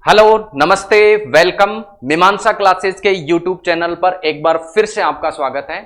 Hello, नमस्ते, welcome. मीमांसा classes के यूट्यूब चैनल पर एक बार फिर से आपका स्वागत है।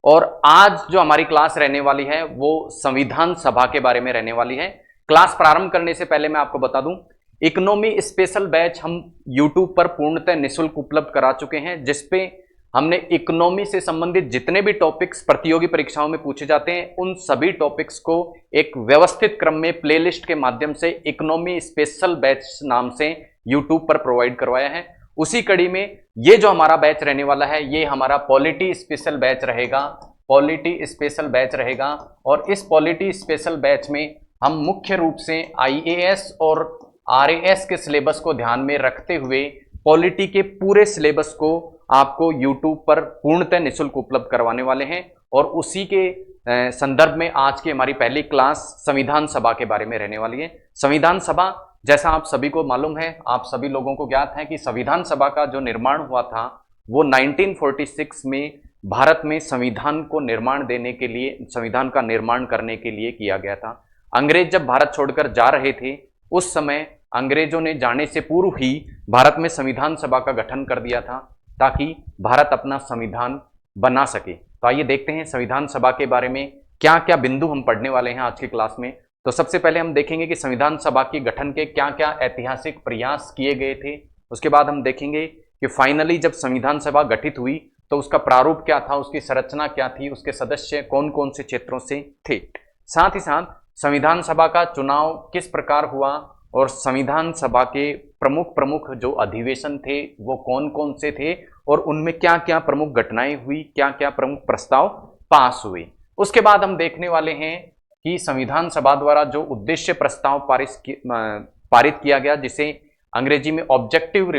और आज जो हमारी क्लास रहने वाली है वो संविधान सभा के बारे में रहने वाली है। क्लास प्रारंभ करने से पहले मैं आपको बता दूं, इकोनॉमी स्पेशल बैच हम यूट्यूब पर पूर्णतः निःशुल्क उपलब्ध करा चुके हैं, जिसपे हमने इकोनॉमी से संबंधित जितने भी टॉपिक्स प्रतियोगी परीक्षाओं में पूछे जाते हैं उन सभी टॉपिक्स को एक व्यवस्थित क्रम में प्लेलिस्ट के माध्यम से इकोनॉमी स्पेशल बैच नाम से यूट्यूब पर प्रोवाइड करवाया है। उसी कड़ी में ये जो हमारा बैच रहने वाला है ये हमारा पॉलिटी स्पेशल बैच रहेगा। पॉलिटी स्पेशल बैच रहेगा और इस पॉलिटी स्पेशल बैच में हम मुख्य रूप से आईएएस और आरएएस के सिलेबस को ध्यान में रखते हुए पॉलिटी के पूरे सिलेबस को आपको यूट्यूब पर पूर्णतः निःशुल्क उपलब्ध करवाने वाले हैं। और उसी के संदर्भ में आज की हमारी पहली क्लास संविधान सभा के बारे में रहने वाली है। संविधान सभा, जैसा आप सभी को मालूम है, आप सभी लोगों को ज्ञात है कि संविधान सभा का जो निर्माण हुआ था वो 1946 में भारत में संविधान को निर्माण देने के लिए, संविधान का निर्माण करने के लिए किया गया था। अंग्रेज जब भारत छोड़कर जा रहे थे उस समय अंग्रेजों ने जाने से पूर्व ही भारत में संविधान सभा का गठन कर दिया था ताकि भारत अपना संविधान बना सके। तो आइए देखते हैं संविधान सभा के बारे में क्या क्या बिंदु हम पढ़ने वाले हैं आज की क्लास में। तो सबसे पहले हम देखेंगे कि संविधान सभा के गठन के क्या क्या ऐतिहासिक प्रयास किए गए थे। उसके बाद हम देखेंगे कि फाइनली जब संविधान सभा गठित हुई तो उसका प्रारूप क्या था, उसकी संरचना क्या थी, उसके सदस्य कौन कौन से क्षेत्रों से थे। साथ ही साथ संविधान सभा का चुनाव किस प्रकार हुआ और संविधान सभा के प्रमुख प्रमुख जो अधिवेशन थे वो कौन कौन से थे और उनमें क्या क्या प्रमुख घटनाएं हुई, क्या क्या प्रमुख प्रस्ताव पास हुए। उसके बाद हम देखने वाले हैं कि संविधान सभा द्वारा जो उद्देश्य प्रस्ताव पारित किया गया, जिसे अंग्रेजी में ऑब्जेक्टिव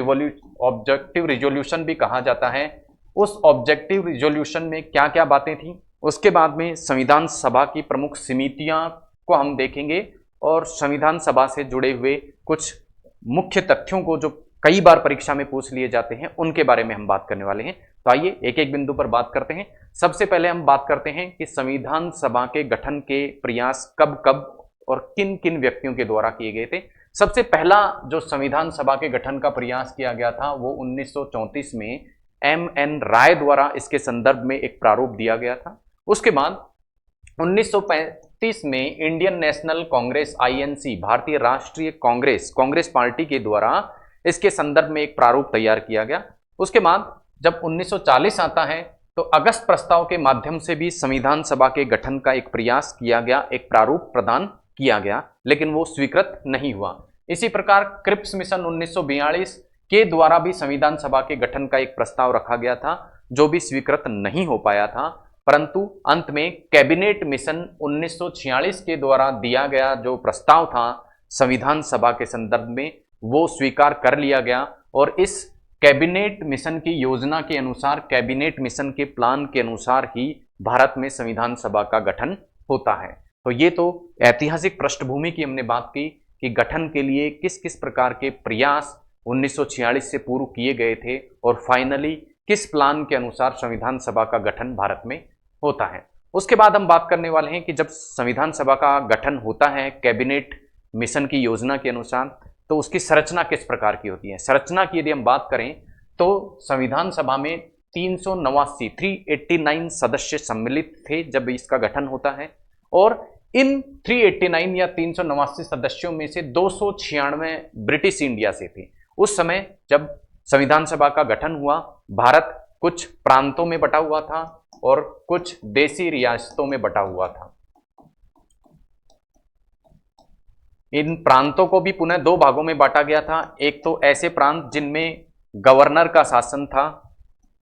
रिजोल्यूशन भी कहा जाता है, उस ऑब्जेक्टिव रिजोल्यूशन में क्या क्या बातें थी। उसके बाद में संविधान सभा की प्रमुख समितियां को हम देखेंगे और संविधान सभा से जुड़े हुए कुछ मुख्य तथ्यों को जो कई बार परीक्षा में पूछ लिए जाते हैं उनके बारे में हम बात करने वाले हैं। तो आइए एक एक बिंदु पर बात करते हैं। सबसे पहले हम बात करते हैं कि संविधान सभा के गठन के प्रयास कब कब और किन किन व्यक्तियों के द्वारा किए गए थे। सबसे पहला जो संविधान सभा के गठन का प्रयास किया गया था वो 1934 में एम.एन. राय द्वारा इसके संदर्भ में एक प्रारूप दिया गया था। उसके बाद 1935 में इंडियन नेशनल कांग्रेस आईएनसी, भारतीय राष्ट्रीय कांग्रेस पार्टी के द्वारा इसके संदर्भ में एक प्रारूप तैयार किया गया। उसके बाद जब 1940 आता है तो अगस्त प्रस्ताव के माध्यम से भी संविधान सभा के गठन का एक प्रयास किया गया, एक प्रारूप प्रदान किया गया, लेकिन वो स्वीकृत नहीं हुआ। इसी प्रकार क्रिप्स मिशन 1942 के द्वारा भी संविधान सभा के गठन का एक प्रस्ताव रखा गया था जो भी स्वीकृत नहीं हो पाया था। परंतु अंत में कैबिनेट मिशन 1946 के द्वारा दिया गया जो प्रस्ताव था संविधान सभा के संदर्भ में वो स्वीकार कर लिया गया और इस कैबिनेट मिशन की योजना के अनुसार, कैबिनेट मिशन के प्लान के अनुसार ही भारत में संविधान सभा का गठन होता है। तो ये तो ऐतिहासिक पृष्ठभूमि की हमने बात की कि गठन के लिए किस किस प्रकार के प्रयास 1946 से पूर्व किए गए थे और फाइनली किस प्लान के अनुसार संविधान सभा का गठन भारत में होता है। उसके बाद हम बात करने वाले हैं कि जब संविधान सभा का गठन होता है कैबिनेट मिशन की योजना के अनुसार तो उसकी संरचना किस प्रकार की होती है। संरचना की यदि हम बात करें तो संविधान सभा में 389 सदस्य सम्मिलित थे जब इसका गठन होता है और इन 389 या 389 सदस्यों में से 296 ब्रिटिश इंडिया से थे। उस समय जब संविधान सभा का गठन हुआ भारत कुछ प्रांतों में बटा हुआ था और कुछ देशी रियासतों में बटा हुआ था। इन प्रांतों को भी पुनः दो भागों में बांटा गया था। एक तो ऐसे प्रांत जिनमें गवर्नर का शासन था,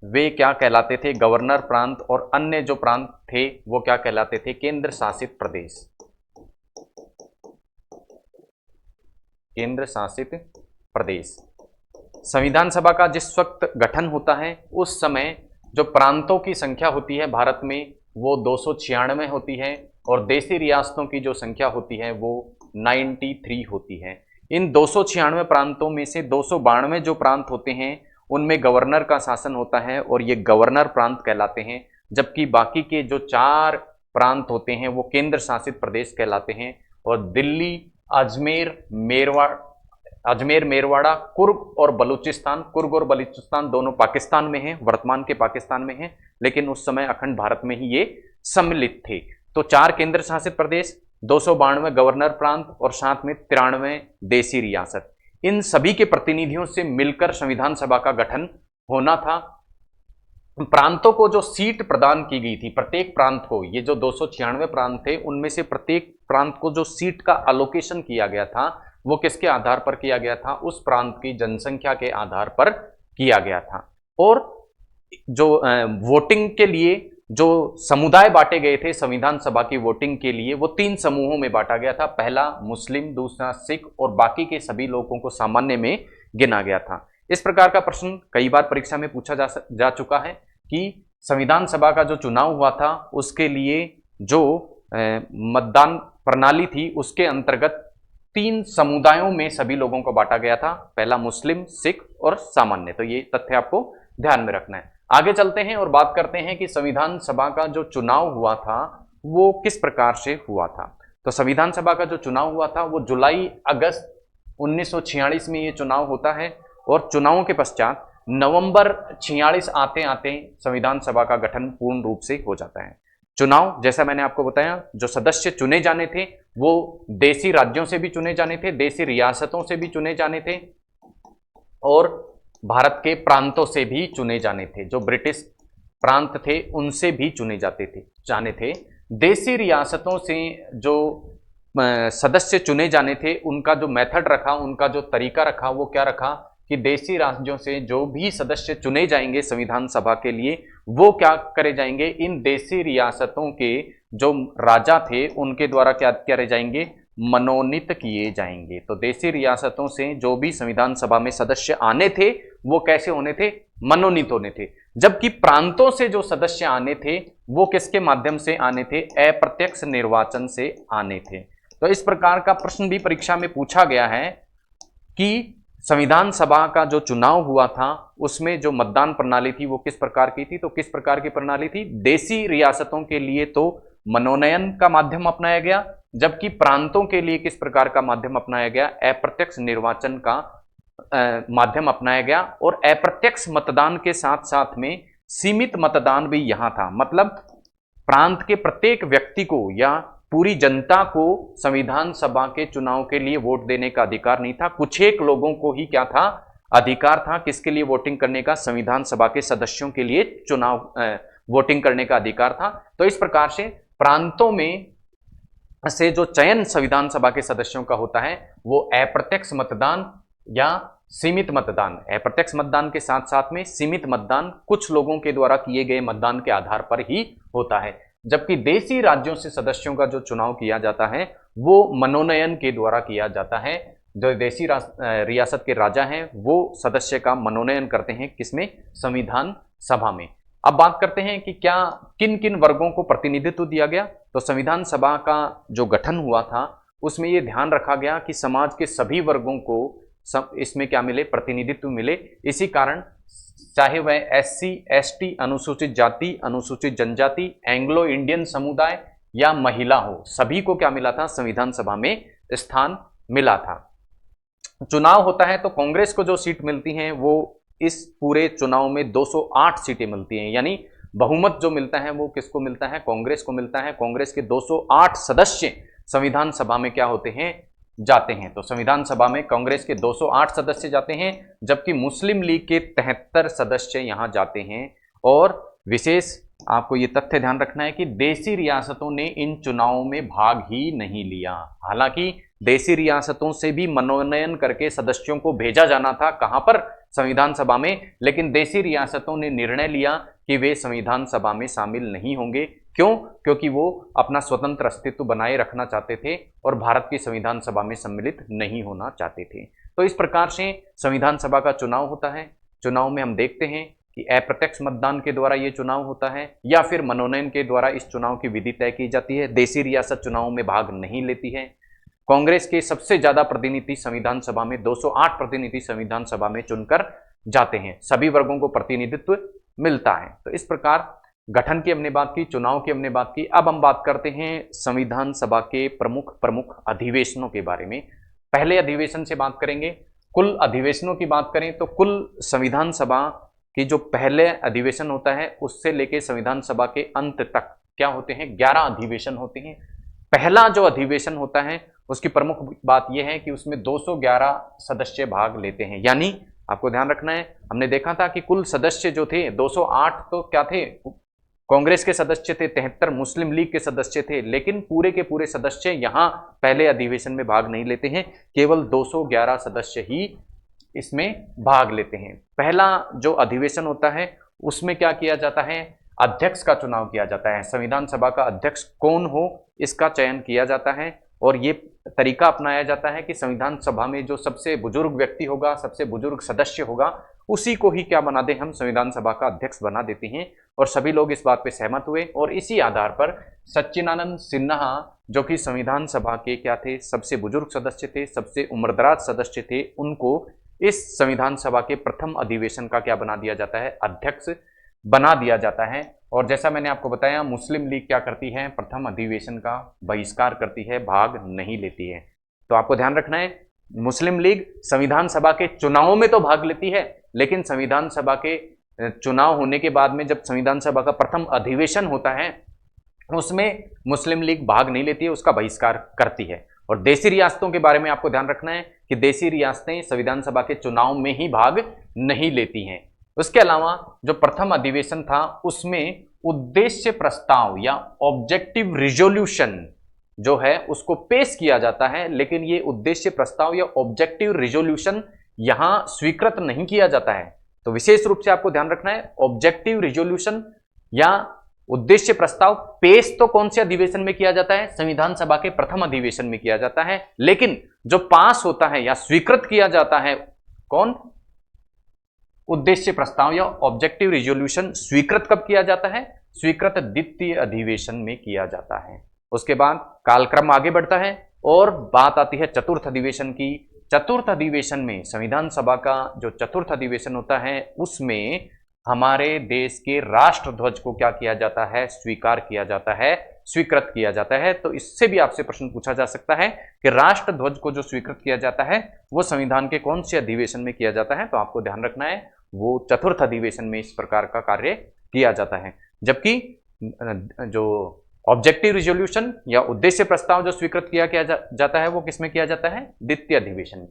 वे क्या कहलाते थे, गवर्नर प्रांत, और अन्य जो प्रांत थे वो क्या कहलाते थे, केंद्र शासित प्रदेश। केंद्र शासित प्रदेश। संविधान सभा का जिस वक्त गठन होता है उस समय जो प्रांतों की संख्या होती है भारत में वो 296 होती है और देशी रियासतों की जो संख्या होती है वो 93 होती है। इन 296 प्रांतों में से 292 जो प्रांत होते हैं उनमें गवर्नर का शासन होता है और ये गवर्नर प्रांत कहलाते हैं, जबकि बाकी के जो 4 प्रांत होते हैं वो केंद्र शासित प्रदेश कहलाते हैं। और दिल्ली, अजमेर, मेरठ, अजमेर, मेरवाड़ा, कुर्ग और बलूचिस्तान। कुर्ग और बलूचिस्तान दोनों पाकिस्तान में हैं, वर्तमान के पाकिस्तान में हैं, लेकिन उस समय अखंड भारत में ही ये सम्मिलित थे। तो 4 केंद्र शासित प्रदेश, 292 गवर्नर प्रांत और साथ में 93 देसी रियासत, इन सभी के प्रतिनिधियों से मिलकर संविधान सभा का गठन होना था। प्रांतों को जो सीट प्रदान की गई थी, प्रत्येक प्रांत को, ये जो 296 प्रांत थे उनमें से प्रत्येक प्रांत को जो सीट का अलोकेशन किया गया था वो किसके आधार पर किया गया था? उस प्रांत की जनसंख्या के आधार पर किया गया था। और जो वोटिंग के लिए जो समुदाय बांटे गए थे संविधान सभा की वोटिंग के लिए, वो 3 समूहों में बांटा गया था। पहला मुस्लिम, दूसरा सिख और बाकी के सभी लोगों को सामान्य में गिना गया था। इस प्रकार का प्रश्न कई बार परीक्षा में पूछा जा चुका है कि संविधान सभा का जो चुनाव हुआ था उसके लिए जो मतदान प्रणाली थी उसके अंतर्गत 3 समुदायों में सभी लोगों को बांटा गया था, पहला मुस्लिम, सिख और सामान्य। तो ये तथ्य आपको ध्यान में रखना है। आगे चलते हैं और बात करते हैं कि संविधान सभा का जो चुनाव हुआ था वो किस प्रकार से हुआ था। तो संविधान सभा का जो चुनाव हुआ था वो जुलाई अगस्त 1946 में ये चुनाव होता है और चुनावों के पश्चात नवंबर 46 आते आते संविधान सभा का गठन पूर्ण रूप से हो जाता है। चुनाव, जैसा मैंने आपको बताया, जो सदस्य चुने जाने थे वो देसी राज्यों से भी चुने जाने थे, देसी रियासतों से भी चुने जाने थे और भारत के प्रांतों से भी चुने जाने थे। जो ब्रिटिश प्रांत थे उनसे भी चुने जाने थे। देसी रियासतों से जो सदस्य चुने जाने थे उनका जो मेथड रखा, उनका जो तरीका रखा, वो क्या रखा कि देसी राज्यों से जो भी सदस्य चुने जाएंगे संविधान सभा के लिए वो क्या करे जाएंगे, इन देसी रियासतों के जो राजा थे उनके द्वारा क्या करे जाएंगे, मनोनीत किए जाएंगे। तो देसी रियासतों से जो भी संविधान सभा में सदस्य आने थे वो कैसे होने थे, मनोनीत होने थे। जबकि प्रांतों से जो सदस्य आने थे वो किसके माध्यम से आने थे, अप्रत्यक्ष निर्वाचन से आने थे। तो इस प्रकार का प्रश्न भी परीक्षा में पूछा गया है कि संविधान सभा का जो चुनाव हुआ था उसमें जो मतदान प्रणाली थी वो किस प्रकार की थी। तो किस प्रकार की प्रणाली थी, देसी रियासतों के लिए तो मनोनयन का माध्यम अपनाया गया, जबकि प्रांतों के लिए किस प्रकार का माध्यम अपनाया गया, अप्रत्यक्ष निर्वाचन का माध्यम अपनाया गया। और अप्रत्यक्ष मतदान के साथ साथ में सीमित मतदान भी यहां था। मतलब प्रांत के प्रत्येक व्यक्ति को या पूरी जनता को संविधान सभा के चुनाव के लिए वोट देने का अधिकार नहीं था। कुछ एक लोगों को ही क्या था, अधिकार था, किसके लिए वोटिंग करने का, संविधान सभा के सदस्यों के लिए चुनाव वोटिंग करने का अधिकार था। तो इस प्रकार से प्रांतों में से जो चयन संविधान सभा के सदस्यों का होता है वो अप्रत्यक्ष मतदान या सीमित मतदान, अप्रत्यक्ष मतदान के साथ साथ में सीमित मतदान कुछ लोगों के द्वारा किए गए मतदान के आधार पर ही होता है। जबकि देसी राज्यों से सदस्यों का जो चुनाव किया जाता है वो मनोनयन के द्वारा किया जाता है। जो देसी रियासत के राजा हैं वो सदस्य का मनोनयन करते हैं, किसमें, संविधान सभा में। अब बात करते हैं कि क्या किन किन वर्गों को प्रतिनिधित्व दिया गया। तो संविधान सभा का जो गठन हुआ था उसमें ये ध्यान रखा गया कि समाज के सभी वर्गों को इसमें क्या मिले, प्रतिनिधित्व मिले। इसी कारण चाहे वह SC, ST, अनुसूचित जाति, अनुसूचित जनजाति, एंग्लो इंडियन समुदाय या महिला हो, सभी को क्या मिला था, संविधान सभा में स्थान मिला था। चुनाव होता है तो कांग्रेस को जो सीट मिलती हैं वो इस पूरे चुनाव में 208 सीटें मिलती हैं, यानी बहुमत जो मिलता है वो किसको मिलता है, कांग्रेस को मिलता है। कांग्रेस के 208 सदस्य संविधान सभा में क्या होते हैं, जाते हैं। तो संविधान सभा में कांग्रेस के 208 सदस्य जाते हैं, जबकि मुस्लिम लीग के 73 सदस्य यहां जाते हैं। और विशेष आपको ये तथ्य ध्यान रखना है कि देसी रियासतों ने इन चुनावों में भाग ही नहीं लिया। हालांकि देसी रियासतों से भी मनोनयन करके सदस्यों को भेजा जाना था, कहां पर, संविधान सभा में, लेकिन देसी रियासतों ने निर्णय लिया कि वे संविधान सभा में शामिल नहीं होंगे। क्यों? क्योंकि वो अपना स्वतंत्र अस्तित्व बनाए रखना चाहते थे और भारत की संविधान सभा में सम्मिलित नहीं होना चाहते थे। तो इस प्रकार से संविधान सभा का चुनाव होता है। चुनाव में हम देखते हैं कि अप्रत्यक्ष मतदान के द्वारा ये चुनाव होता है या फिर मनोनयन के द्वारा इस चुनाव की विधि तय की जाती है। देसी रियासत चुनाव में भाग नहीं लेती है। कांग्रेस के सबसे ज्यादा प्रतिनिधि संविधान सभा में 208 प्रतिनिधि संविधान सभा में चुनकर जाते हैं। सभी वर्गों को प्रतिनिधित्व मिलता है। तो इस प्रकार गठन की हमने बात की, चुनाव की हमने बात की। अब हम बात करते हैं संविधान सभा के प्रमुख अधिवेशनों के बारे में। पहले अधिवेशन से बात करेंगे कुल अधिवेशनों की बात करें तो कुल संविधान सभा की जो पहले अधिवेशन होता है उससे लेके संविधान सभा के अंत तक क्या होते हैं, 11 अधिवेशन होते हैं। पहला जो अधिवेशन होता है उसकी प्रमुख बात यह है कि उसमें 211 सदस्य भाग लेते हैं। यानी आपको ध्यान रखना है, हमने देखा था कि कुल सदस्य जो थे 208 तो क्या थे, कांग्रेस के सदस्य थे, 73 मुस्लिम लीग के सदस्य थे, लेकिन पूरे के पूरे सदस्य यहां पहले अधिवेशन में भाग नहीं लेते हैं, केवल 211 सदस्य ही इसमें भाग लेते हैं। पहला जो अधिवेशन होता है उसमें क्या किया जाता है, अध्यक्ष का चुनाव किया जाता है। संविधान सभा का अध्यक्ष कौन हो इसका चयन किया जाता है और ये तरीका अपनाया जाता है कि संविधान सभा में जो सबसे बुजुर्ग व्यक्ति होगा, सबसे बुजुर्ग सदस्य होगा, उसी को ही क्या बना दें, हम संविधान सभा का अध्यक्ष बना देते हैं। और सभी लोग इस बात पे सहमत हुए और इसी आधार पर सच्चिदानंद सिन्हा जो कि संविधान सभा के क्या थे, सबसे बुजुर्ग सदस्य थे, सबसे उम्रदराज सदस्य थे, उनको इस संविधान सभा के प्रथम अधिवेशन का क्या बना दिया जाता है, अध्यक्ष बना दिया जाता है। और जैसा मैंने आपको बताया, मुस्लिम लीग क्या करती है, प्रथम अधिवेशन का बहिष्कार करती है, भाग नहीं लेती है। तो आपको ध्यान रखना है, मुस्लिम लीग संविधान सभा के चुनावों में तो भाग लेती है, लेकिन संविधान सभा के चुनाव होने के बाद में जब संविधान सभा का प्रथम अधिवेशन होता है उसमें मुस्लिम लीग भाग नहीं लेती है, उसका बहिष्कार करती है। और देशी रियासतों के बारे में आपको ध्यान रखना है कि देशी रियासतें संविधान सभा के चुनाव में ही भाग नहीं लेती हैं। उसके अलावा जो प्रथम अधिवेशन था उसमें उद्देश्य प्रस्ताव या ऑब्जेक्टिव रिजोल्यूशन जो है उसको पेश किया जाता है, लेकिन ये उद्देश्य प्रस्ताव या ऑब्जेक्टिव रिजोल्यूशन यहां स्वीकृत नहीं किया जाता है। तो विशेष रूप से आपको ध्यान रखना है, ऑब्जेक्टिव रिजोल्यूशन या उद्देश्य प्रस्ताव पेश तो कौन से अधिवेशन में किया जाता है, संविधान सभा के प्रथम अधिवेशन में किया जाता है, लेकिन जो पास होता है या स्वीकृत किया जाता है कौन, उद्देश्य प्रस्ताव या ऑब्जेक्टिव रिजोल्यूशन स्वीकृत कब किया जाता है, स्वीकृत द्वितीय अधिवेशन में किया जाता है। उसके बाद कालक्रम आगे बढ़ता है और बात आती है चतुर्थ अधिवेशन की। चतुर्थ अधिवेशन में संविधान सभा का जो चतुर्थ अधिवेशन होता है उसमें हमारे देश के राष्ट्र ध्वज को क्या किया जाता है, स्वीकार किया जाता है, स्वीकृत किया जाता है। तो इससे भी आपसे प्रश्न पूछा जा सकता है कि राष्ट्र ध्वज को जो स्वीकृत किया जाता है वो संविधान के कौन से अधिवेशन में किया जाता है, तो आपको ध्यान रखना है वो चतुर्थ अधिवेशन में इस प्रकार का कार्य किया जाता है। जबकि जो ऑब्जेक्टिव रिजोल्यूशन या उद्देश्य प्रस्ताव जो स्वीकृत किया जाता है वो किसमें किया जाता है, द्वितीय अधिवेशन में।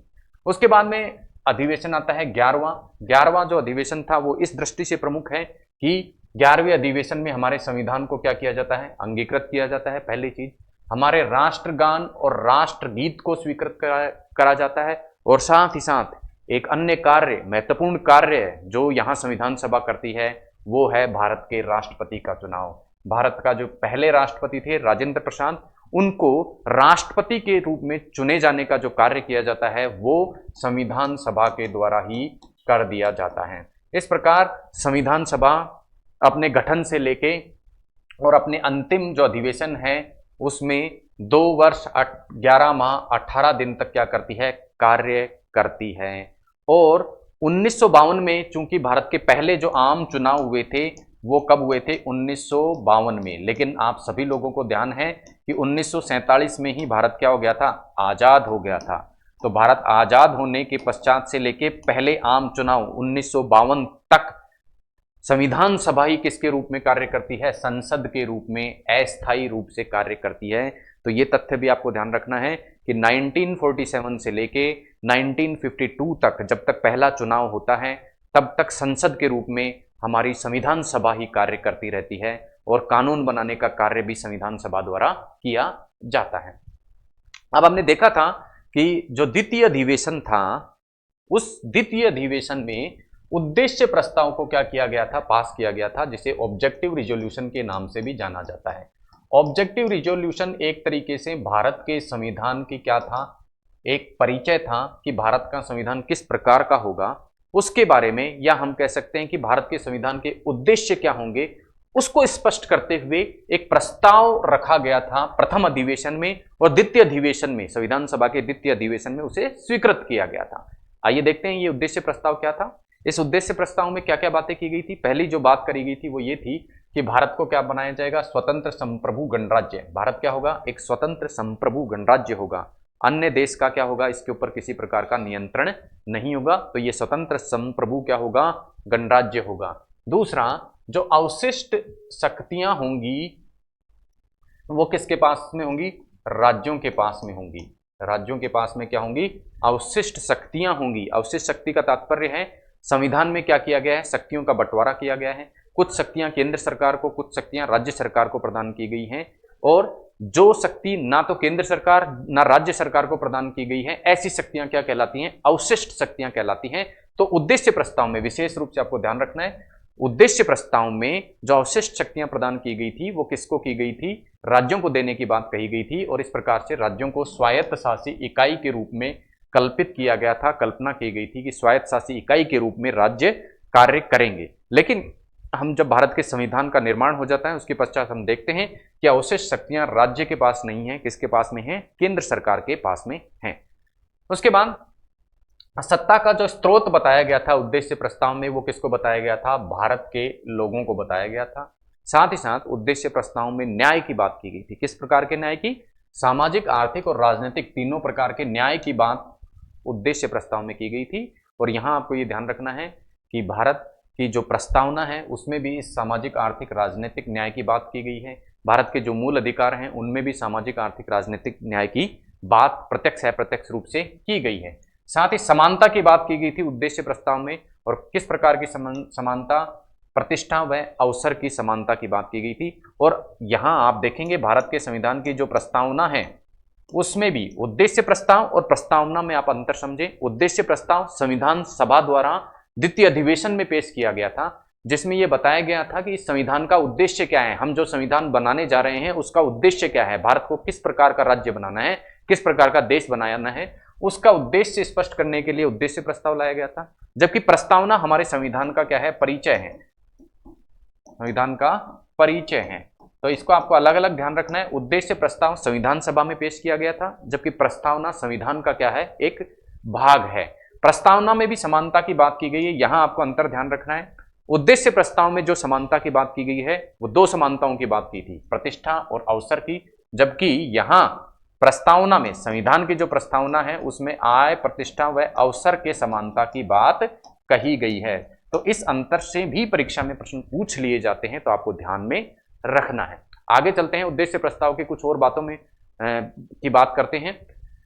उसके बाद में अधिवेशन आता है 11वां जो अधिवेशन था वो इस दृष्टि से प्रमुख है कि 11वें अधिवेशन में हमारे संविधान को क्या किया जाता है, अंगीकृत किया जाता है। पहली चीज, हमारे राष्ट्रगान और राष्ट्रगीत को स्वीकृत करा जाता है और साथ ही साथ एक अन्य कार्य, महत्वपूर्ण कार्य जो यहाँ संविधान सभा करती है वो है भारत के राष्ट्रपति का चुनाव। भारत का जो पहले राष्ट्रपति थे राजेंद्र प्रसाद, उनको राष्ट्रपति के रूप में चुने जाने का जो कार्य किया जाता है वो संविधान सभा के द्वारा ही कर दिया जाता है। इस प्रकार संविधान सभा अपने गठन से लेके और अपने अंतिम जो अधिवेशन है उसमें 2 वर्ष 11 माह 18 दिन तक क्या करती है, कार्य करती है। और 1952 में चूंकि भारत के पहले जो आम चुनाव हुए थे वो कब हुए थे, 1952 में। लेकिन आप सभी लोगों को ध्यान है कि 1947 में ही भारत क्या हो गया था, आजाद हो गया था। तो भारत आजाद होने के पश्चात से लेके पहले आम चुनाव 1952 तक संविधान सभा ही किसके रूप में कार्य करती है, संसद के रूप में, अस्थायी रूप से कार्य करती है। तो ये तथ्य भी आपको ध्यान रखना है कि 1947 से लेके 1952 तक जब तक पहला चुनाव होता है तब तक संसद के रूप में हमारी संविधान सभा ही कार्य करती रहती है और कानून बनाने का कार्य भी संविधान सभा द्वारा किया जाता है। अब हमने देखा था कि जो द्वितीय अधिवेशन था उस द्वितीय अधिवेशन में उद्देश्य प्रस्ताव को क्या किया गया था, पास किया गया था, जिसे ऑब्जेक्टिव रिजोल्यूशन के नाम से भी जाना जाता है। ऑब्जेक्टिव रिजोल्यूशन एक तरीके से भारत के संविधान की क्या था, एक परिचय था कि भारत का संविधान किस प्रकार का होगा, उसके बारे में, या हम कह सकते हैं कि भारत के संविधान के उद्देश्य क्या होंगे, उसको स्पष्ट करते हुए एक प्रस्ताव रखा गया था प्रथम अधिवेशन में और द्वितीय अधिवेशन में, संविधान सभा के द्वितीय अधिवेशन में उसे स्वीकृत किया गया था। आइए देखते हैं ये उद्देश्य प्रस्ताव क्या था। इस उद्देश्य प्रस्ताव में क्या क्या बातें की गई थी। पहली जो बात करी गई थी वो ये थी कि भारत को क्या बनाया जाएगा, स्वतंत्र संप्रभु गणराज्य। भारत क्या होगा, एक स्वतंत्र संप्रभु गणराज्य होगा। अन्य देश का क्या होगा, इसके ऊपर किसी प्रकार का नियंत्रण नहीं होगा। तो ये स्वतंत्र संप्रभु क्या होगा, गणराज्य होगा। दूसरा, जो अवशिष्ट शक्तियां होंगी वो किसके पास में होंगी, राज्यों के पास में होंगी। राज्यों के पास में क्या होंगी, अवशिष्ट शक्तियां होंगी। अवशिष्ट शक्ति का तात्पर्य है संविधान में क्या किया गया है, शक्तियों का बंटवारा किया गया है। कुछ शक्तियां केंद्र सरकार को, कुछ शक्तियां राज्य सरकार को प्रदान की गई हैं, और जो शक्ति ना तो केंद्र सरकार ना राज्य सरकार को प्रदान की गई है, ऐसी शक्तियां क्या कहलाती हैं, अवशिष्ट शक्तियां कहलाती हैं। तो उद्देश्य प्रस्ताव में विशेष रूप से आपको ध्यान रखना है, उद्देश्य प्रस्ताव में जो अवशिष्ट शक्तियां प्रदान की गई थी वो किसको की गई थी, राज्यों को देने की बात कही गई थी। और इस प्रकार से राज्यों को स्वायत्त शासी इकाई के रूप में कल्पित किया गया था, कल्पना की गई थी कि स्वायत्त शासी इकाई के रूप में राज्य कार्य करेंगे। लेकिन हम जब भारत के संविधान का निर्माण हो जाता है उसके पश्चात हम देखते हैं कि अवशिष्ट शक्तियां राज्य के पास नहीं है, किसके पास में है, केंद्र सरकार के पास में है। उसके बाद सत्ता का जो स्रोत बताया गया था उद्देश्य प्रस्ताव में, वो किसको बताया गया था, भारत के लोगों को बताया गया था। साथ ही साथ उद्देश्य प्रस्ताव में न्याय की बात की गई थी। किस प्रकार के न्याय की, सामाजिक, आर्थिक और राजनीतिक तीनों प्रकार के न्याय की बात उद्देश्य प्रस्ताव में की गई थी। और यहां आपको ये ध्यान रखना है कि भारत की जो प्रस्तावना है उसमें भी इस सामाजिक, आर्थिक, राजनीतिक न्याय की बात की गई है। भारत के जो मूल अधिकार हैं उनमें भी सामाजिक, आर्थिक, राजनीतिक न्याय की बात प्रत्यक्ष है अप्रत्यक्ष रूप से की गई है। साथ ही समानता की बात की गई थी उद्देश्य प्रस्ताव में, और किस प्रकार की समानता, प्रतिष्ठा व अवसर की समानता की बात की गई थी। और यहां आप देखेंगे भारत के संविधान की जो प्रस्तावना है उसमें भी उद्देश्य प्रस्ताव और प्रस्तावना में आप अंतर समझे। उद्देश्य प्रस्ताव संविधान सभा द्वारा द्वितीय अधिवेशन में पेश किया गया था, जिसमें यह बताया गया था कि इस संविधान का उद्देश्य क्या है, हम जो संविधान बनाने जा रहे हैं उसका उद्देश्य क्या है, भारत को किस प्रकार का राज्य बनाना है, किस प्रकार का देश बनाना है, उसका उद्देश्य स्पष्ट करने के लिए उद्देश्य प्रस्ताव लाया गया था। जबकि प्रस्तावना हमारे संविधान का क्या है, परिचय है, संविधान का परिचय है। तो इसको आपको अलग अलग ध्यान रखना है। उद्देश्य प्रस्ताव संविधान सभा में पेश किया गया था, जबकि प्रस्तावना संविधान का क्या है, एक भाग है। प्रस्तावना में भी समानता की बात की गई है, यहां आपको अंतर ध्यान रखना है। उद्देश्य प्रस्ताव में जो समानता की बात की गई है वो दो समानताओं की बात की थी, प्रतिष्ठा और अवसर की, जबकि यहां प्रस्तावना में, संविधान की जो प्रस्तावना है उसमें आय, प्रतिष्ठा व अवसर के समानता की बात कही गई है। तो इस अंतर से भी परीक्षा में प्रश्न पूछ लिए जाते हैं, तो आपको ध्यान में रखना है। आगे चलते हैं, उद्देश्य प्रस्ताव की कुछ और बातों में की बात करते हैं।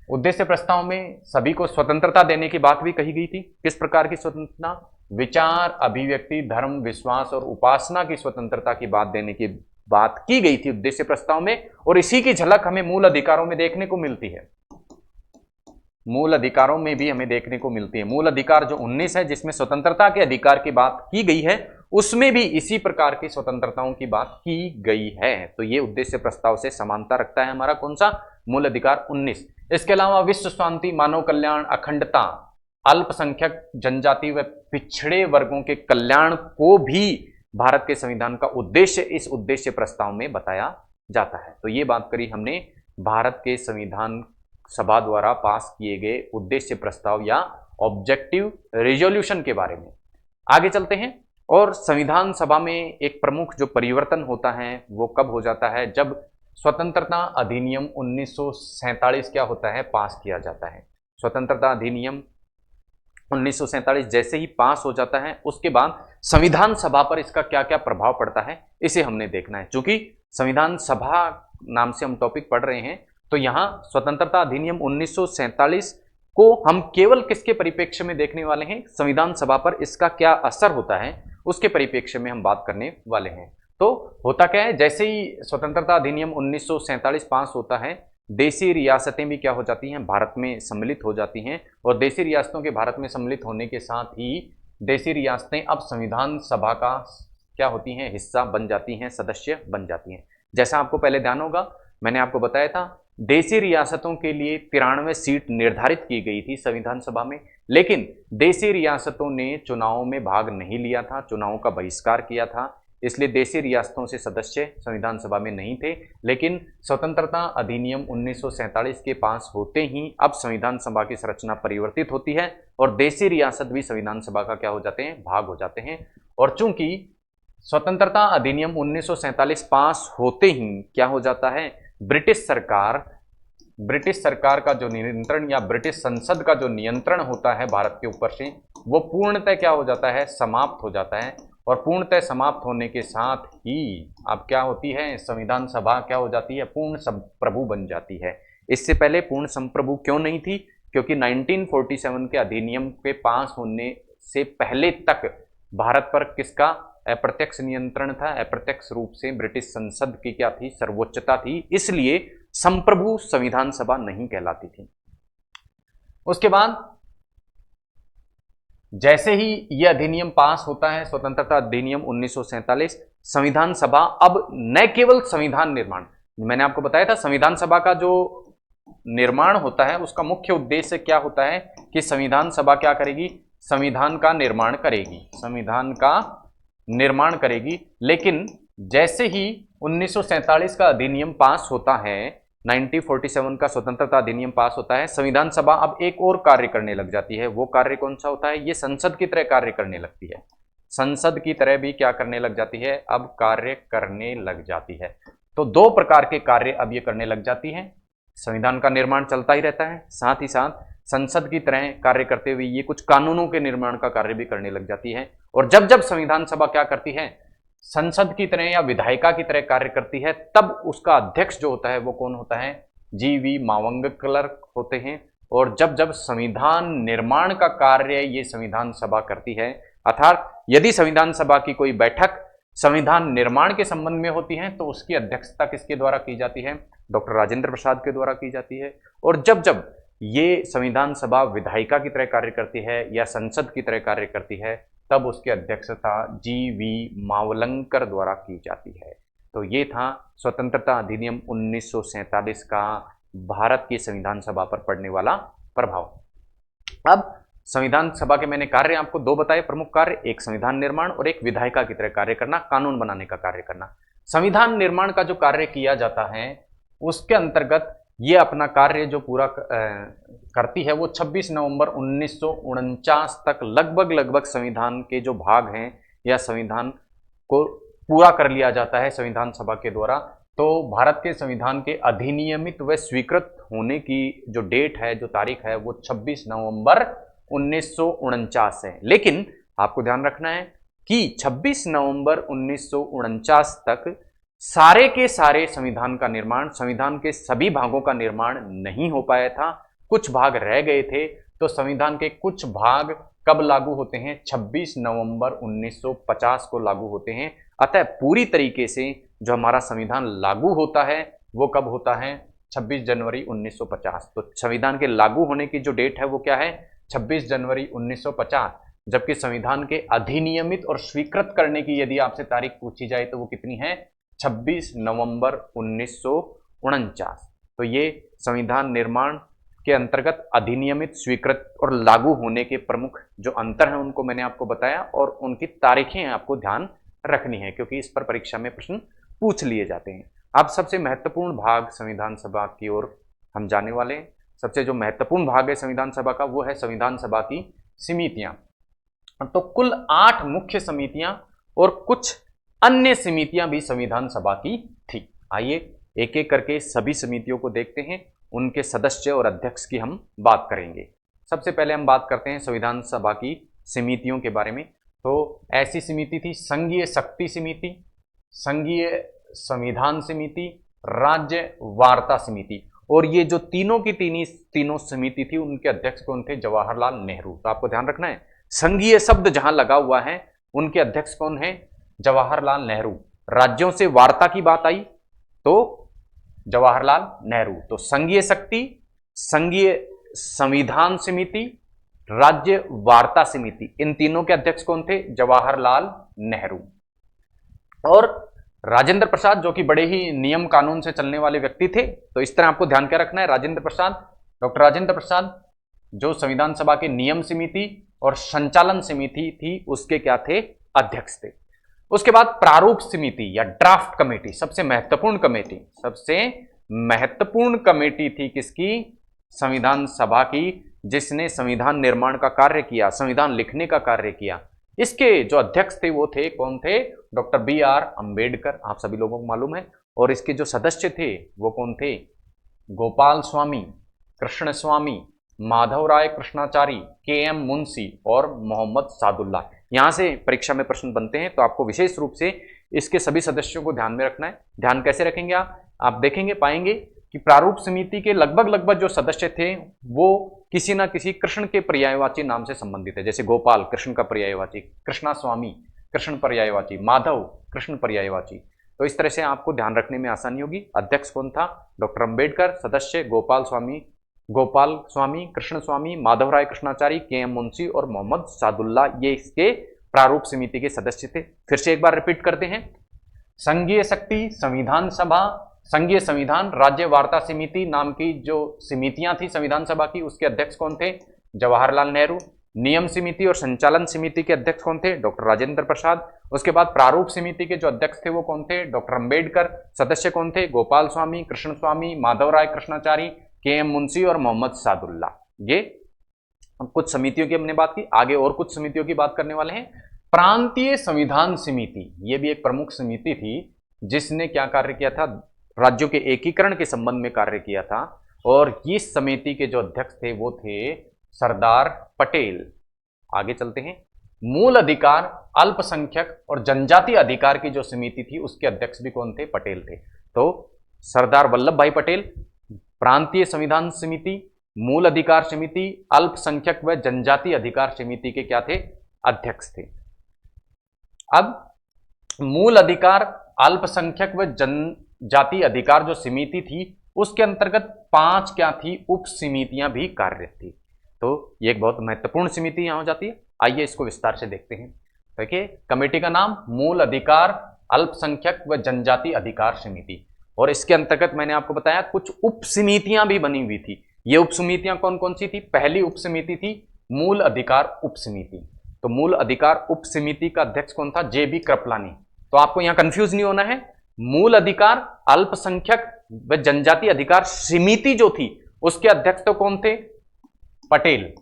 उद्देश्य प्रस्ताव में सभी को स्वतंत्रता देने की बात भी कही गई थी। किस प्रकार की स्वतंत्रता, विचार, अभिव्यक्ति, धर्म, विश्वास और उपासना की स्वतंत्रता की बात देने की बात की गई थी उद्देश्य प्रस्ताव में। और इसी की झलक हमें मूल अधिकारों में देखने को मिलती है, मूल अधिकारों में भी हमें देखने को मिलती है। मूल अधिकार जो 19 है जिसमें स्वतंत्रता के अधिकार की बात की गई है, उसमें भी इसी प्रकार की स्वतंत्रताओं की बात की गई है। तो ये उद्देश्य प्रस्ताव से समानता रखता है हमारा कौन सा, मूल अधिकार 19। इसके अलावा विश्व शांति, मानव कल्याण, अखंडता, अल्पसंख्यक जनजाति व पिछड़े वर्गों के कल्याण को भी भारत के संविधान का उद्देश्य इस उद्देश्य प्रस्ताव में बताया जाता है। तो ये बात करी हमने भारत के संविधान सभा द्वारा पास किए गए उद्देश्य प्रस्ताव या ऑब्जेक्टिव रेजोल्यूशन के बारे में। आगे चलते हैं, और संविधान सभा में एक प्रमुख जो परिवर्तन होता है वो कब हो जाता है, जब स्वतंत्रता अधिनियम 1947 क्या होता है, पास किया जाता है। स्वतंत्रता अधिनियम 1947 जैसे ही पास हो जाता है उसके बाद संविधान सभा पर इसका क्या क्या प्रभाव पड़ता है इसे हमने देखना है। क्योंकि संविधान सभा नाम से हम टॉपिक पढ़ रहे हैं, तो यहाँ स्वतंत्रता अधिनियम 1947 को हम केवल किसके परिप्रेक्ष्य में देखने वाले हैं, संविधान सभा पर इसका क्या असर होता है उसके परिप्रेक्ष्य में हम बात करने वाले हैं। तो होता क्या है, जैसे ही स्वतंत्रता अधिनियम 1947 पास होता है, देशी रियासतें भी क्या हो जाती हैं, भारत में सम्मिलित हो जाती हैं। और देशी रियासतों के भारत में सम्मिलित होने के साथ ही देशी रियासतें अब संविधान सभा का क्या होती हैं, हिस्सा बन जाती हैं, सदस्य बन जाती हैं। जैसा आपको पहले ध्यान होगा, मैंने आपको बताया था देशी रियासतों के लिए 93 सीट निर्धारित की गई थी संविधान सभा में, लेकिन देशी रियासतों ने चुनावों में भाग नहीं लिया था, चुनावों का बहिष्कार किया था, इसलिए देशी रियासतों से सदस्य संविधान सभा में नहीं थे। लेकिन स्वतंत्रता अधिनियम 1947 के पास होते ही अब संविधान सभा की संरचना परिवर्तित होती है और देशी रियासत भी संविधान सभा का क्या हो जाते हैं, भाग हो जाते हैं। और चूंकि स्वतंत्रता अधिनियम 1947 पास होते ही क्या हो जाता है, ब्रिटिश सरकार ब्रिटिश सरकार का जो नियंत्रण या ब्रिटिश संसद का जो नियंत्रण होता है भारत के ऊपर से, वो पूर्णतः क्या हो जाता है, समाप्त हो जाता है। और पूर्णतः समाप्त होने के साथ ही अब क्या होती है, संविधान सभा क्या हो जाती है, पूर्ण संप्रभु बन जाती है। इससे पहले पूर्ण संप्रभु क्यों नहीं थी? क्योंकि 1947 के अधिनियम के पास होने से पहले तक भारत पर किसका अप्रत्यक्ष नियंत्रण था? अप्रत्यक्ष रूप से ब्रिटिश संसद की क्या थी, सर्वोच्चता थी, इसलिए संप्रभु संविधान सभा नहीं कहलाती थी। उसके बाद जैसे ही यह अधिनियम पास होता है, स्वतंत्रता अधिनियम 1947, संविधान सभा अब न केवल संविधान निर्माण, मैंने आपको बताया था संविधान सभा का जो निर्माण होता है उसका मुख्य उद्देश्य क्या होता है कि संविधान सभा क्या करेगी, संविधान का निर्माण करेगी, संविधान का निर्माण करेगी। लेकिन जैसे ही 1947 का अधिनियम पास होता है, 1947 का स्वतंत्रता अधिनियम पास होता है, संविधान सभा अब एक और कार्य करने लग जाती है। वो कार्य कौन सा होता है? ये संसद की तरह कार्य करने लगती है, संसद की तरह भी क्या करने लग जाती है, अब कार्य करने लग जाती है। तो दो प्रकार के कार्य अब ये करने लग जाती है। संविधान का निर्माण चलता ही रहता है, साथ ही साथ संसद की तरह कार्य करते हुए ये कुछ कानूनों के निर्माण का कार्य भी करने लग जाती है। और जब जब संविधान सभा क्या करती है, संसद की तरह या विधायिका की तरह कार्य करती है, तब उसका अध्यक्ष जो होता है वो कौन होता है? जी.वी. मावंगकलर होते हैं। और जब जब संविधान निर्माण का कार्य ये संविधान सभा करती है, अर्थात यदि संविधान सभा की कोई बैठक संविधान निर्माण के संबंध में होती है तो उसकी अध्यक्षता किसके द्वारा की जाती है? डॉक्टर राजेंद्र प्रसाद के द्वारा की जाती है। और जब जब ये संविधान सभा विधायिका की तरह कार्य करती है या संसद की तरह कार्य करती है, तब उसकी अध्यक्षता जी.वी. मावलंकर द्वारा की जाती है। तो ये था स्वतंत्रता अधिनियम 1947 का भारत की संविधान सभा पर पड़ने वाला प्रभाव। अब संविधान सभा के मैंने कार्य आपको दो बताए, प्रमुख कार्य, एक संविधान निर्माण और एक विधायिका की तरह कार्य करना, कानून बनाने का कार्य करना। संविधान निर्माण का जो कार्य किया जाता है उसके अंतर्गत ये अपना कार्य जो पूरा करती है वो 26 नवंबर 1949 तक लगभग संविधान के जो भाग हैं या संविधान को पूरा कर लिया जाता है संविधान सभा के द्वारा। तो भारत के संविधान के अधिनियमित व स्वीकृत होने की जो डेट है, जो तारीख है, वो 26 नवंबर 1949 है। लेकिन आपको ध्यान रखना है कि 26 नवंबर 1949 तक सारे के सारे संविधान का निर्माण, संविधान के सभी भागों का निर्माण नहीं हो पाया था, कुछ भाग रह गए थे। तो संविधान के कुछ भाग कब लागू होते हैं? 26 नवंबर 1950 को लागू होते हैं। अतः पूरी तरीके से जो हमारा संविधान लागू होता है वो कब होता है? 26 जनवरी 1950। तो संविधान के लागू होने की जो डेट है वो क्या है? 26 जनवरी 1950। जबकि संविधान के अधिनियमित और स्वीकृत करने की यदि आपसे तारीख पूछी जाए तो वो कितनी है? 26 नवंबर 1949। तो ये संविधान निर्माण के अंतर्गत अधिनियमित, स्वीकृत और लागू होने के प्रमुख जो अंतर हैं उनको मैंने आपको बताया, और उनकी तारीखें आपको ध्यान रखनी है क्योंकि इस पर परीक्षा में प्रश्न पूछ लिए जाते हैं। अब सबसे महत्वपूर्ण भाग संविधान सभा की ओर हम जाने वाले हैं। सबसे जो महत्वपूर्ण भाग है संविधान सभा का वो है संविधान सभा की समितियां। तो कुल 8 मुख्य समितियां और कुछ अन्य समितियां भी संविधान सभा की थी। आइए एक एक करके सभी समितियों को देखते हैं, उनके सदस्य और अध्यक्ष की हम बात करेंगे। सबसे पहले हम बात करते हैं संविधान सभा की समितियों के बारे में। तो ऐसी समिति थी संघीय शक्ति समिति, संघीय संविधान समिति, राज्य वार्ता समिति। और ये जो तीनों की तीनों समिति थी उनके अध्यक्ष कौन थे? जवाहरलाल नेहरू। तो आपको ध्यान रखना है संघीय शब्द जहां लगा हुआ है उनके अध्यक्ष कौन है? जवाहरलाल नेहरू। राज्यों से वार्ता की बात आई तो जवाहरलाल नेहरू। तो संघीय शक्ति, संघीय संविधान समिति, राज्य वार्ता समिति, इन तीनों के अध्यक्ष कौन थे? जवाहरलाल नेहरू। और राजेंद्र प्रसाद जो कि बड़े ही नियम कानून से चलने वाले व्यक्ति थे, तो इस तरह आपको ध्यान क्या रखना है, राजेंद्र प्रसाद, डॉक्टर राजेंद्र प्रसाद जो संविधान सभा की नियम समिति और संचालन समिति थी उसके क्या थे? अध्यक्ष थे। उसके बाद प्रारूप समिति या ड्राफ्ट कमेटी, सबसे महत्वपूर्ण कमेटी, सबसे महत्वपूर्ण कमेटी थी किसकी? संविधान सभा की, जिसने संविधान निर्माण का कार्य किया, संविधान लिखने का कार्य किया। इसके जो अध्यक्ष थे वो थे, कौन थे? डॉक्टर बी आर अम्बेडकर, आप सभी लोगों को मालूम है। और इसके जो सदस्य थे वो कौन थे? गोपाल स्वामी, कृष्ण स्वामी, माधव राय कृष्णाचारी, के.एम. मुंशी और मोहम्मद सादुल्ला। यहां से परीक्षा में प्रश्न बनते हैं, तो आपको विशेष रूप से इसके सभी सदस्यों को ध्यान में रखना है। ध्यान कैसे रखेंगे आप देखेंगे पाएंगे कि प्रारूप समिति के लगभग जो सदस्य थे वो किसी ना किसी कृष्ण के पर्यायवाची नाम से संबंधित है। जैसे गोपाल कृष्ण का पर्यायवाची, कृष्णा स्वामी कृष्ण पर्यायवाची, माधव कृष्ण पर्यायवाची। तो इस तरह से आपको ध्यान रखने में आसानी होगी। अध्यक्ष कौन था? डॉक्टर अंबेडकर। सदस्य गोपाल स्वामी, कृष्ण स्वामी, माधव राय कृष्णाचारी, के.एम. मुंशी और मोहम्मद सादुल्ला, ये इसके प्रारूप समिति के सदस्य थे। फिर से एक बार रिपीट करते हैं। संघीय शक्ति, संविधान सभा, संघीय संविधान राज्य वार्ता समिति नाम की जो समितियां थी संविधान सभा की, उसके अध्यक्ष कौन थे? जवाहरलाल नेहरू। नियम समिति और संचालन समिति के अध्यक्ष कौन थे? डॉक्टर राजेंद्र प्रसाद। उसके बाद प्रारूप समिति के जो अध्यक्ष थे वो कौन थे? डॉक्टर अंबेडकर। सदस्य कौन थे? गोपाल स्वामी, कृष्ण स्वामी, माधव राय कृष्णाचारी, के.एम. मुंशी और मोहम्मद सादुल्ला। ये कुछ समितियों की हमने बात की। आगे और कुछ समितियों की बात करने वाले हैं। प्रांतीय संविधान समिति, ये भी एक प्रमुख समिति थी जिसने क्या कार्य किया था? राज्यों के एकीकरण के संबंध में कार्य किया था। और इस समिति के जो अध्यक्ष थे वो थे सरदार पटेल। आगे चलते हैं। मूल अधिकार, अल्पसंख्यक और जनजाति अधिकार की जो समिति थी उसके अध्यक्ष भी कौन थे? पटेल थे। तो सरदार वल्लभ भाई पटेल प्रांतीय संविधान समिति, मूल अधिकार समिति, अल्पसंख्यक व जनजाति अधिकार समिति के क्या थे? अध्यक्ष थे। अब मूल अधिकार, अल्पसंख्यक व जनजाति अधिकार जो समिति थी उसके अंतर्गत 5 क्या थी? उप समितियां भी कार्यरत थी। तो ये एक बहुत महत्वपूर्ण समिति यहां हो जाती है। आइए इसको विस्तार से देखते हैं। देखिए, कमेटी का नाम मूल अधिकार, अल्पसंख्यक व जनजाति अधिकार समिति, और इसके अंतर्गत मैंने आपको बताया कुछ उप समितियां भी बनी हुई थी। ये उप समितियां कौन कौन सी थी? पहली उप समिति थी मूल अधिकार उप समिति। तो मूल अधिकार उप समिति का अध्यक्ष कौन था? जे.बी. कृपलानी। तो आपको यहां कंफ्यूज नहीं होना है। मूल अधिकार, अल्पसंख्यक व जनजाति अधिकार समिति जो थी उसके अध्यक्ष तो कौन थे? पटेल,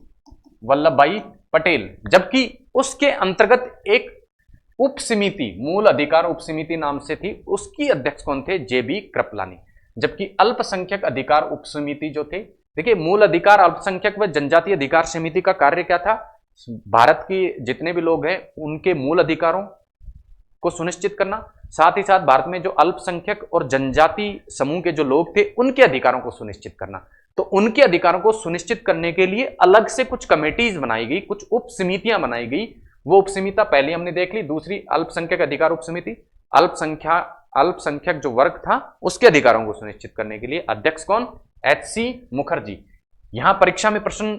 वल्लभ भाई पटेल। जबकि उसके अंतर्गत एक उप समिति, मूल अधिकार उप समिति नाम से थी, उसकी अध्यक्ष कौन थे? जे.बी. कृपलानी। जबकि अल्पसंख्यक अधिकार उप समिति जो थे, देखिए मूल अधिकार, अल्पसंख्यक व जनजाति अधिकार समिति का कार्य क्या था? भारत के जितने भी लोग हैं उनके मूल अधिकारों को सुनिश्चित करना, साथ ही साथ भारत में जो अल्पसंख्यक और जनजाति समूह के जो लोग थे उनके अधिकारों को सुनिश्चित करना। तो उनके अधिकारों को सुनिश्चित करने के लिए अलग से कुछ कमेटीज बनाई गई, कुछ उप समितियां बनाई गई। वो उप समितियां पहले हमने देख ली। दूसरी अल्पसंख्यक अधिकार उप समिति, अल्पसंख्यक जो वर्ग था उसके अधिकारों को सुनिश्चित करने के लिए अध्यक्ष कौन? H.C. मुखर्जी। यहां परीक्षा में प्रश्न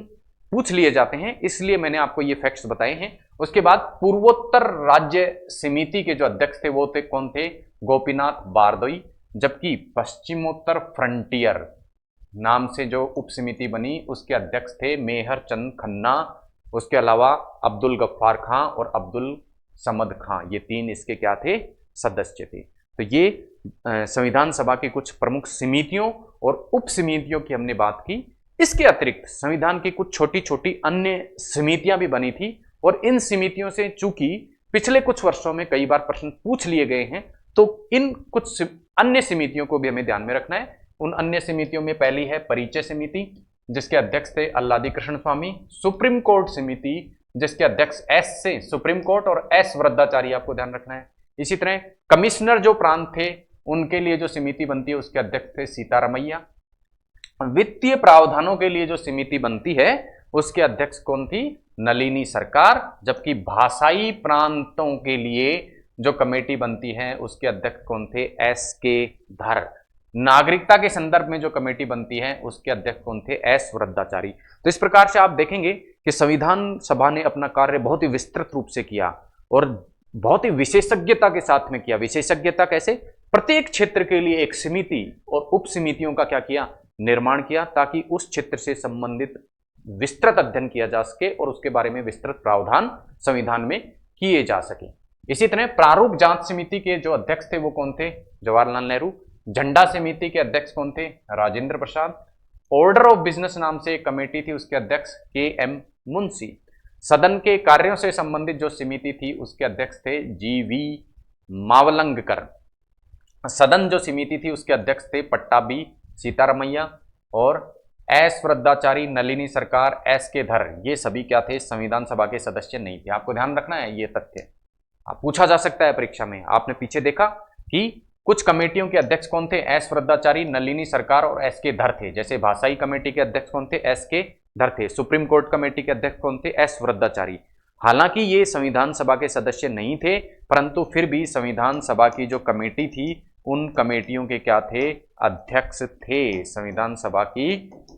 पूछ लिए जाते हैं, इसलिए मैंने आपको ये फैक्ट्स बताए हैं। उसके बाद पूर्वोत्तर राज्य समिति के जो अध्यक्ष थे वो थे कौन थे? गोपीनाथ बारदोई। जबकि पश्चिमोत्तर फ्रंटियर नाम से जो उप समिति बनी उसके अध्यक्ष थे मेहर चंद खन्ना। उसके अलावा अब्दुल गफ्फार खां और अब्दुल समद खां, ये 3 इसके क्या थे? सदस्य थे। तो ये संविधान सभा की कुछ प्रमुख समितियों और उप समितियों की हमने बात की। इसके अतिरिक्त संविधान की कुछ छोटी छोटी अन्य समितियां भी बनी थी, और इन समितियों से चूंकि पिछले कुछ वर्षों में कई बार प्रश्न पूछ लिए गए हैं, तो इन कुछ अन्य समितियों को भी हमें ध्यान में रखना है। उन अन्य समितियों में पहली है परिचय समिति, जिसके अध्यक्ष थे अल्लादी कृष्ण स्वामी। सुप्रीम कोर्ट समिति, जिसके अध्यक्ष एस से सुप्रीम कोर्ट और एस वृद्धाचार्य, आपको ध्यान रखना है। इसी तरह कमिश्नर जो प्रांत थे उनके लिए जो समिति बनती है उसके अध्यक्ष थे सीतारमैया। वित्तीय प्रावधानों के लिए जो समिति बनती है उसके अध्यक्ष कौन थी? नलिनी सरकार। जबकि भाषाई प्रांतों के लिए जो कमेटी बनती है उसके अध्यक्ष कौन थे? S.K. धर। नागरिकता के संदर्भ में जो कमेटी बनती है उसके अध्यक्ष कौन थे? एस वृद्धाचारी। तो इस प्रकार से आप देखेंगे कि संविधान सभा ने अपना कार्य बहुत ही विस्तृत रूप से किया और बहुत ही विशेषज्ञता के साथ में किया। विशेषज्ञता कैसे? प्रत्येक क्षेत्र के लिए एक समिति और उप समितियों का क्या किया? निर्माण किया, ताकि उस क्षेत्र से संबंधित विस्तृत अध्ययन किया जा सके और उसके बारे में विस्तृत प्रावधान संविधान में किए जा सके। इसी तरह प्रारूप जांच समिति के जो अध्यक्ष थे वो कौन थे? जवाहरलाल नेहरू। झंडा समिति के अध्यक्ष कौन थे? Rajendra Prasad. Order of business नाम से एक कमेटी थी, उसके अध्यक्ष के.एम. मुंशी। सदन के कार्यों से संबंधित जो समिति थी उसके अध्यक्ष थे जी.वी. मावलंगकर। सदन जो समिति थी उसके अध्यक्ष थे पट्टाभी सीतारमैया, और एस वृद्धाचारी, नलिनी सरकार, एस के धर, ये सभी क्या थे, संविधान सभा के सदस्य नहीं थे। आपको ध्यान रखना है ये तथ्य, आप पूछा जा सकता है परीक्षा में। आपने पीछे देखा कि कुछ कमेटियों के अध्यक्ष कौन थे, एस वृद्धाचारी, नलिनी सरकार और एस के धर थे। जैसे भाषाई कमेटी के अध्यक्ष कौन थे, एस के धर थे। सुप्रीम कोर्ट कमेटी के अध्यक्ष कौन थे, एस वृद्धाचारी। हालांकि ये संविधान सभा के सदस्य नहीं थे, परंतु फिर भी संविधान सभा की जो कमेटी थी उन कमेटियों के क्या थे, अध्यक्ष थे। संविधान सभा की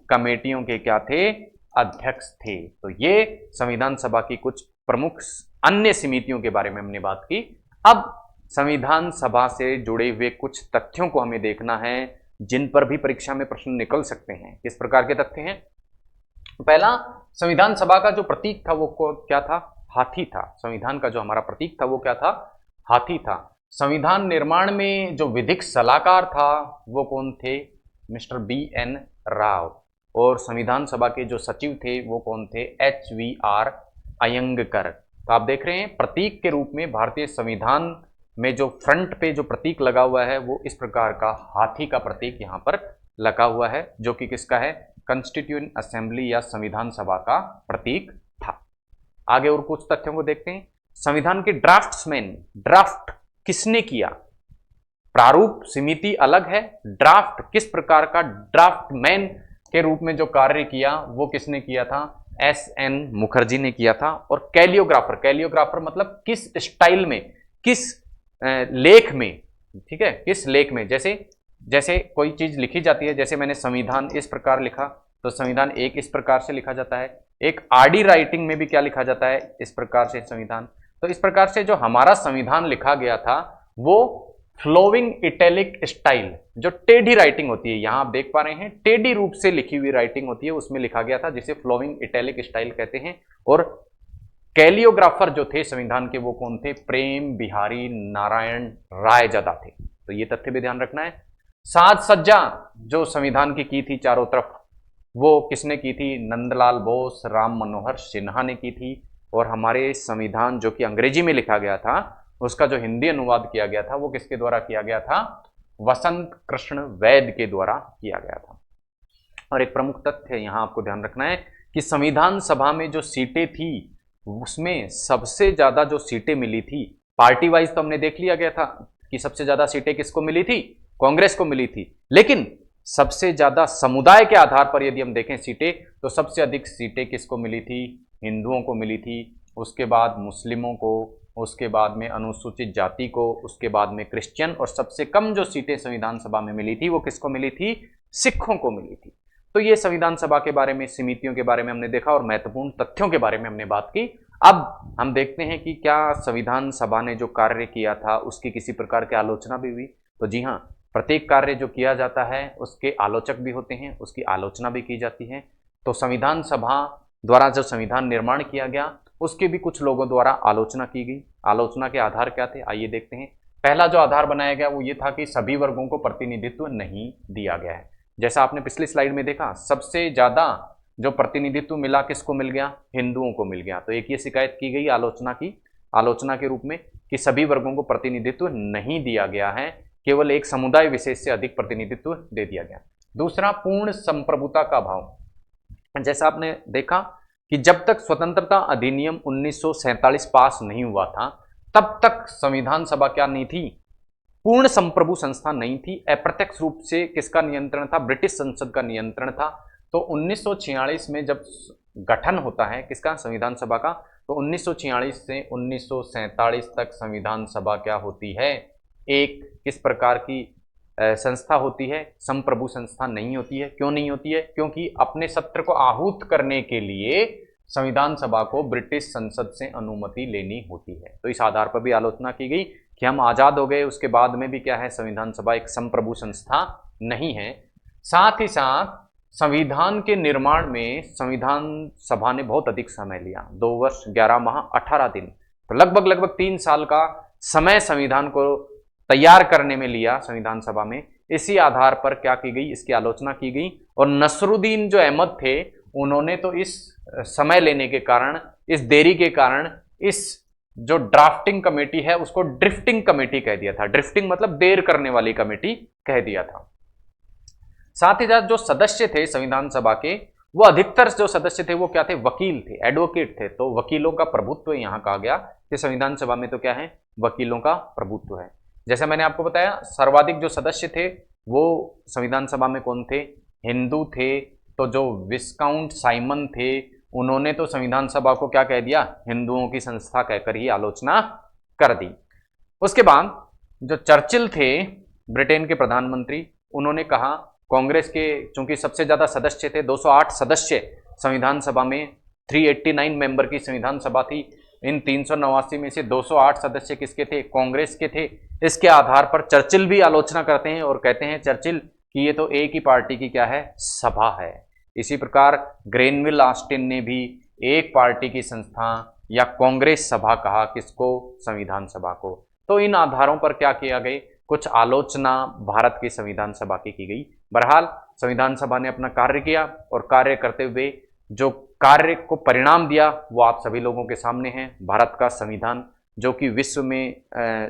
कमेटियों के क्या थे, अध्यक्ष थे। तो ये संविधान सभा की कुछ प्रमुख अन्य समितियों के बारे में हमने बात की। अब संविधान सभा से जुड़े हुए कुछ तथ्यों को हमें देखना है जिन पर भी परीक्षा में प्रश्न निकल सकते हैं। किस प्रकार के तथ्य हैं? पहला, संविधान सभा का जो प्रतीक था वो क्या था, हाथी था। संविधान का जो हमारा प्रतीक था वो क्या था, हाथी था। संविधान निर्माण में जो विधिक सलाहकार था वो कौन थे, मिस्टर BN राव। और संविधान सभा के जो सचिव थे वो कौन थे, HVR अयंगकर। तो आप देख रहे हैं प्रतीक के रूप में भारतीय संविधान में जो फ्रंट पे जो प्रतीक लगा हुआ है वो इस प्रकार का हाथी का प्रतीक यहाँ पर लगा हुआ है, जो कि किसका है, कॉन्स्टिट्यूएंट असेंबली या संविधान सभा का प्रतीक था। आगे और कुछ तथ्यों को देखते हैं। संविधान के ड्राफ्ट्समैन, ड्राफ्ट किसने किया, प्रारूप समिति अलग है, ड्राफ्ट किस प्रकार का ड्राफ्टमैन के रूप में जो कार्य किया वो किसने किया था, SN मुखर्जी ने किया था। और कैलियोग्राफर, कैलियोग्राफर मतलब किस स्टाइल में, किस लेख में, ठीक है, किस लेख में, जैसे कोई चीज लिखी जाती है, जैसे मैंने संविधान इस प्रकार लिखा तो संविधान एक इस प्रकार से लिखा जाता है, एक आरडी राइटिंग में भी क्या लिखा जाता है, इस प्रकार से संविधान। तो इस प्रकार से जो हमारा संविधान लिखा गया था वो फ्लोइंग इटैलिक स्टाइल, जो टेढ़ी राइटिंग होती है, यहां आप देख पा रहे हैं टेढ़ी रूप से लिखी हुई राइटिंग होती है, उसमें लिखा गया था, जिसे फ्लोइंग इटैलिक स्टाइल कहते हैं। और कैलियोग्राफर जो थे संविधान के वो कौन थे, प्रेम बिहारी नारायण रायजादा थे। तो ये तथ्य भी ध्यान रखना है। साज सज्जा जो संविधान की थी चारों तरफ, वो किसने की थी, नंदलाल बोस, राम मनोहर सिन्हा ने की थी। और हमारे संविधान जो कि अंग्रेजी में लिखा गया था उसका जो हिंदी अनुवाद किया गया था वो किसके द्वारा किया गया था, वसंत कृष्ण वैद्य के द्वारा किया गया था। और एक प्रमुख तथ्य यहां आपको ध्यान रखना है कि संविधान सभा में जो सीटें थी उसमें सबसे ज्यादा जो सीटें मिली थी, पार्टी वाइज तो हमने देख लिया गया था कि सबसे ज्यादा सीटें किसको मिली थी, कांग्रेस को मिली थी। लेकिन सबसे ज्यादा समुदाय के आधार पर यदि हम देखें सीटें, तो सबसे अधिक सीटें किसको मिली थी, हिंदुओं को मिली थी, उसके बाद मुस्लिमों को, उसके बाद में अनुसूचित जाति को, उसके बाद में क्रिश्चियन, और सबसे कम जो सीटें संविधान सभा में मिली थी वो किसको मिली थी, सिखों को मिली थी। तो ये संविधान सभा के बारे में, समितियों के बारे में हमने देखा और महत्वपूर्ण तथ्यों के बारे में हमने बात की। अब हम देखते हैं कि क्या संविधान सभा ने जो कार्य किया था उसकी किसी प्रकार की आलोचना भी हुई। तो जी हाँ, प्रत्येक कार्य जो किया जाता है उसके आलोचक भी होते हैं, उसकी आलोचना भी की जाती है। तो संविधान सभा द्वारा जो संविधान निर्माण किया गया उसके भी कुछ लोगों द्वारा आलोचना की गई। आलोचना के आधार क्या थे, आइए देखते हैं। पहला जो आधार बनाया गया वो ये था कि सभी वर्गों को प्रतिनिधित्व नहीं दिया गया है। जैसा आपने पिछली स्लाइड में देखा, सबसे ज्यादा जो प्रतिनिधित्व मिला किसको मिल गया, हिंदुओं को मिल गया। तो एक ये शिकायत की गई आलोचना के रूप में कि सभी वर्गों को प्रतिनिधित्व नहीं दिया गया है, केवल एक समुदाय विशेष से अधिक प्रतिनिधित्व दे दिया गया। दूसरा, पूर्ण संप्रभुता का भाव। जैसा आपने देखा कि जब तक स्वतंत्रता अधिनियम 1947 पास नहीं हुआ था तब तक संविधान सभा क्या नहीं थी, पूर्ण संप्रभु संस्था नहीं थी। अप्रत्यक्ष रूप से किसका नियंत्रण था, ब्रिटिश संसद का नियंत्रण था। तो 1946 में जब गठन होता है किसका, संविधान सभा का, तो 1946 से 1947 तक संविधान सभा क्या होती है, एक किस प्रकार की संस्था होती है, संप्रभु संस्था नहीं होती है। क्यों नहीं होती है, क्योंकि अपने सत्र को आहूत करने के लिए संविधान सभा को ब्रिटिश संसद से अनुमति लेनी होती है। तो इस आधार पर भी आलोचना की गई कि हम आजाद हो गए उसके बाद में भी क्या है, संविधान सभा एक संप्रभु संस्था नहीं है। साथ ही साथ संविधान के निर्माण में संविधान सभा ने बहुत अधिक समय लिया, 2 वर्ष 11 माह 18 दिन, तो लगभग 3 साल का समय संविधान को तैयार करने में लिया संविधान सभा में। इसी आधार पर क्या की गई, इसकी आलोचना की गई। और नसरुद्दीन जो अहमद थे उन्होंने तो इस समय लेने के कारण, इस देरी के कारण, इस जो ड्राफ्टिंग कमेटी है उसको ड्रिफ्टिंग कमेटी कह दिया था। ड्रिफ्टिंग मतलब देर करने वाली कमेटी कह दिया था। साथ ही साथ जो सदस्य थे संविधान सभा के, वो अधिकतर जो सदस्य थे वो क्या थे, वकील थे, एडवोकेट थे। तो वकीलों का प्रभुत्व यहाँ कहा गया कि संविधान सभा में तो क्या है, वकीलों का प्रभुत्व है। जैसे मैंने आपको बताया, सर्वाधिक जो सदस्य थे वो संविधान सभा में कौन थे, हिंदू थे। तो जो विस्काउंट साइमन थे, उन्होंने तो संविधान सभा को क्या कह दिया, हिंदुओं की संस्था कहकर ही आलोचना कर दी। उसके बाद जो चर्चिल थे, ब्रिटेन के प्रधानमंत्री, उन्होंने कहा कांग्रेस के चूंकि सबसे ज्यादा सदस्य थे, 208 सदस्य संविधान सभा में, 389 मेंबर की संविधान सभा थी। इन 389 में से 208 सदस्य किसके थे, कांग्रेस के थे। इसके आधार पर चर्चिल भी आलोचना करते हैं और कहते हैं चर्चिल कि ये तो एक ही पार्टी की क्या है, सभा है। इसी प्रकार ग्रेनविल ऑस्टिन ने भी एक पार्टी की संस्था या कांग्रेस सभा कहा, किसको, संविधान सभा को। तो इन आधारों पर क्या किया गया, कुछ आलोचना भारत की संविधान सभा की गई। बहरहाल संविधान सभा ने अपना कार्य किया और कार्य करते हुए जो कार्य को परिणाम दिया वो आप सभी लोगों के सामने है। भारत का संविधान जो कि विश्व में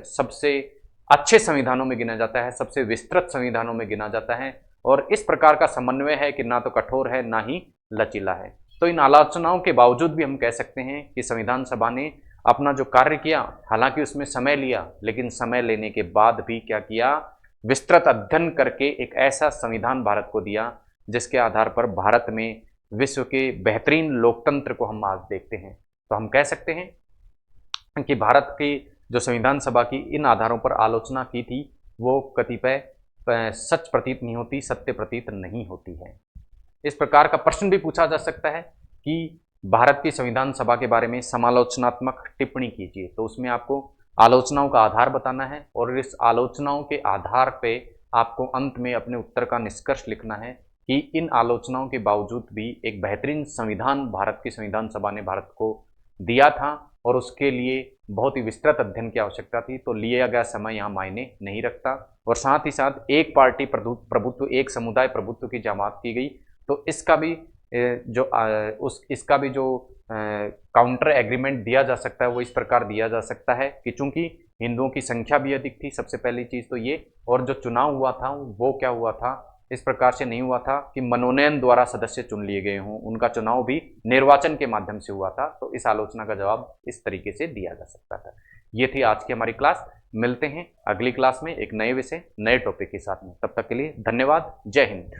सबसे अच्छे संविधानों में गिना जाता है, सबसे विस्तृत संविधानों में गिना जाता है, और इस प्रकार का समन्वय है कि ना तो कठोर है ना ही लचीला है। तो इन आलोचनाओं के बावजूद भी हम कह सकते हैं कि संविधान सभा ने अपना जो कार्य किया, हालांकि उसमें समय लिया, लेकिन समय लेने के बाद भी क्या किया, विस्तृत अध्ययन करके एक ऐसा संविधान भारत को दिया जिसके आधार पर भारत में विश्व के बेहतरीन लोकतंत्र को हम आज देखते हैं। तो हम कह सकते हैं कि भारत की जो संविधान सभा की इन आधारों पर आलोचना की थी वो कतिपय सच प्रतीत नहीं होती, सत्य प्रतीत नहीं होती है। इस प्रकार का प्रश्न भी पूछा जा सकता है कि भारत की संविधान सभा के बारे में समालोचनात्मक टिप्पणी कीजिए। तो उसमें आपको आलोचनाओं का आधार बताना है और इस आलोचनाओं के आधार पे आपको अंत में अपने उत्तर का निष्कर्ष लिखना है कि इन आलोचनाओं के बावजूद भी एक बेहतरीन संविधान भारत की संविधान सभा ने भारत को दिया था और उसके लिए बहुत ही विस्तृत अध्ययन की आवश्यकता थी। तो लिया गया समय यहाँ मायने नहीं रखता, और साथ ही साथ एक पार्टी प्रभुत्व, एक समुदाय प्रभुत्व की जमात की गई। तो इसका भी जो काउंटर एग्रीमेंट दिया जा सकता है वो इस प्रकार दिया जा सकता है कि चूंकि हिंदुओं की संख्या भी अधिक थी, सबसे पहली चीज़ तो ये, और जो चुनाव हुआ था वो क्या हुआ था, इस प्रकार से नहीं हुआ था कि मनोनयन द्वारा सदस्य चुन लिए गए हों, उनका चुनाव भी निर्वाचन के माध्यम से हुआ था। तो इस आलोचना का जवाब इस तरीके से दिया जा सकता था। ये थी आज की हमारी क्लास। मिलते हैं अगली क्लास में एक नए विषय, नए टॉपिक के साथ में। तब तक के लिए धन्यवाद। जय हिंद।